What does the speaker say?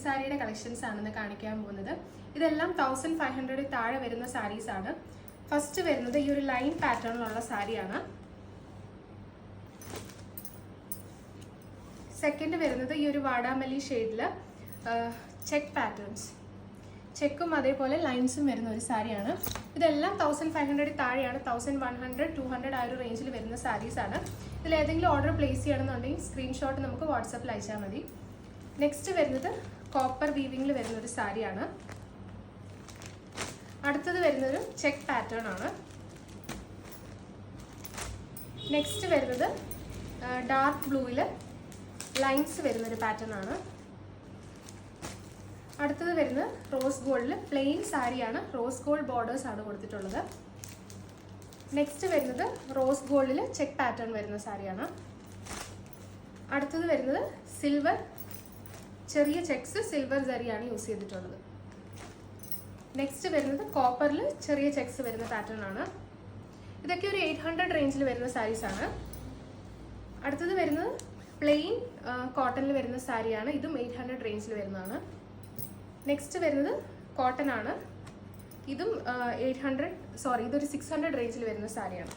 സാരിയുടെ കളക്ഷൻസ് ആണെന്ന് കാണിക്കാൻ പോകുന്നത്. ഇതെല്ലാം 1500 താഴെ വരുന്ന സാരീസ് ആണ്. ഫസ്റ്റ് വരുന്നത് ഈ ഒരു ലൈൻ പാറ്റേണിലുള്ള സാരിയാണ്. സെക്കൻഡ് വരുന്നത് ഈ ഒരു വാടാമല്ലി ഷെയ്ഡില് ചെക്ക് പാറ്റേൺസ്, ചെക്കും അതേപോലെ ലൈൻസും വരുന്ന ഒരു സാരിയാണ്. ഇതെല്ലാം 1500 താഴെയാണ്. 1100, 200 ആ ഒരു റേഞ്ചിൽ വരുന്ന സാരീസ് ആണ്. ഇതിൽ ഏതെങ്കിലും ഓർഡർ പ്ലേസ് ചെയ്യണമെന്നുണ്ടെങ്കിൽ സ്ക്രീൻഷോട്ട് നമുക്ക് വാട്സപ്പിൽ അയച്ചാൽ മതി. നെക്സ്റ്റ് വരുന്നത് കോപ്പർ വീവിങ്ങിൽ വരുന്ന ഒരു സാരിയാണ്. അടുത്തത് വരുന്നൊരു ചെക്ക് പാറ്റേൺ ആണ്. നെക്സ്റ്റ് വരുന്നത് ഡാർക്ക് ബ്ലൂവിൽ ലൈൻസ് വരുന്നൊരു പാറ്റേൺ ആണ്. അടുത്തത് വരുന്നത് റോസ് ഗോൾഡിൽ പ്ലെയിൻ സാരിയാണ്. റോസ് ഗോൾഡ് ബോർഡേഴ്സ് ആണ് കൊടുത്തിട്ടുള്ളത്. നെക്സ്റ്റ് വരുന്നത് റോസ് ഗോൾഡിൽ ചെക്ക് പാറ്റേൺ വരുന്ന സാരിയാണ്. അടുത്തത് വരുന്നത് സിൽവർ, ചെറിയ ചെക്സ് സിൽവർ സരിയാണ് യൂസ് ചെയ്തിട്ടുള്ളത്. നെക്സ്റ്റ് വരുന്നത് കോപ്പറിൽ ചെറിയ ചെക്സ് വരുന്ന പാറ്റേൺ ആണ്. ഇതൊക്കെ ഒരു 800 റേഞ്ചിൽ വരുന്ന സാരീസ് ആണ്. അടുത്തത് വരുന്നത് പ്ലെയിൻ കോട്ടണിൽ വരുന്ന സാരിയാണ്. ഇതും 800 റേഞ്ചിൽ വരുന്നതാണ്. നെക്സ്റ്റ് വരുന്നത് കോട്ടൺ ആണ്. ഇതും ഇതൊരു 600 റേഞ്ചിൽ വരുന്ന സാരിയാണ്.